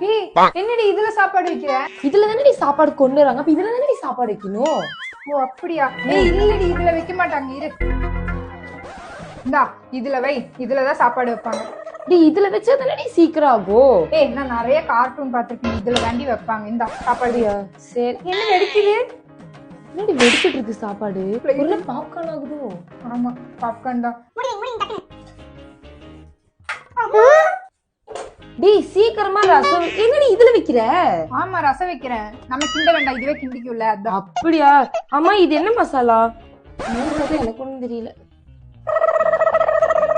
ஏய் என்னடி இதுல சாப்பாடு வைக்கிற? இதுல தானே சாப்பாடு கொண்டு வராங்க, அப்ப இதுல தானே சாப்பாடு வைக்கணும். ஓ அப்படியா? ஏய் இல்லடி இதுல வைக்க மாட்டாங்க, இரு. இந்தா இதுல வை, இதுலதான் சாப்பாடு வைப்பாங்க. இதுல வச்சா தானே சீக்கிரம் ஆகும். ஏய் நான் நிறைய கார்ட்டூன் பாத்துருக்கேன், இதுல தாண்டி வைப்பாங்க. இந்த சாப்பாடு சரி. என்ன வெடிக்குது? என்னடி வெடிச்சிட்டு இருக்கு சாப்பாடு? உள்ள பாப்கார்ன் ஆகுதோ? ஆமா பாப்கார்ன் தான். டேய் சீக்கிரமா ரசம் என்னடி இதுல வைக்கிற? ஆமா ரசம் வைக்கிறேன். நம்ம கிண்ட வேண்டாம், இதுவே கிண்டிக்குள்ள. அதான். அப்படியா? ஆமா இது என்ன மசாலா? எனக்கு ஒண்ணும் தெரியல.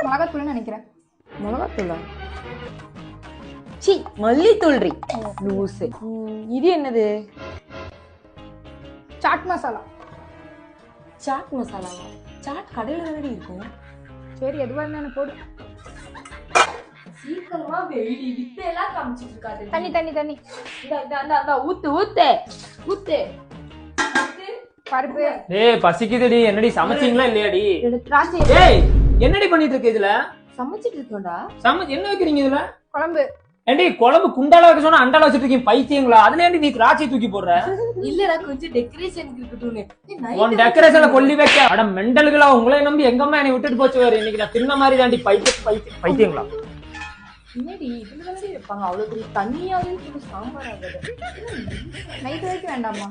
மிளகாத்தூள்னு நினைக்கிறேன். மிளகாத்தூளா? சி மல்லித்தூள்ரி லூசு. இது என்னது? சாட் மசாலா. சாட் மசாலாவா? சாட் கடையில தானே இருக்கும். சரி எதுவா இருந்தாலும் போடு. சீக்கிரமா வெயிடி வித்த எல்லாம் காமிச்சிட்டு இருக்காது. தண்ணி தண்ணி தண்ணி இந்த ஊத்து ஊத்து ஊத்து பருப்பு. ஏய் பசிக்குதுடி, என்னடி சமைச்சீங்களா இல்லையாடி? திராட்சை ஏய் என்னடி பண்ணிட்டு இருக்க இதுல? சமைச்சிட்டு இருக்கோம்டா. என்ன வைக்கிறீங்க இதுல? குழம்பு. ஏண்டி குழம்பு குண்டால வைக்க சொன்னா அண்டால வச்சிட்டு இருக்கீங்க பைத்தியங்களா? அதுல ஏண்டி நீ திராட்சை தூக்கி போடுற? இல்லடா கொஞ்சம் டெக்கரேஷனுக்கு இருக்கட்டும்னு. உன் டெக்கரேஷன்ல கொல்லி வைக்க அட மெண்டல்களா, உங்களை நம்பி எங்க அம்மா என்னை விட்டுட்டு போச்சு வேற. இன்னைக்கு நான் தின்ன மாதிரி தாண்டி பைத்தியங்களா? என்னடி இதுல தானே வைப்பாங்க, அவ்வளவு பெரிய தண்ணியாவே சாம்பார் ஆகுது. நைட் வரைக்கும் வேண்டாமா?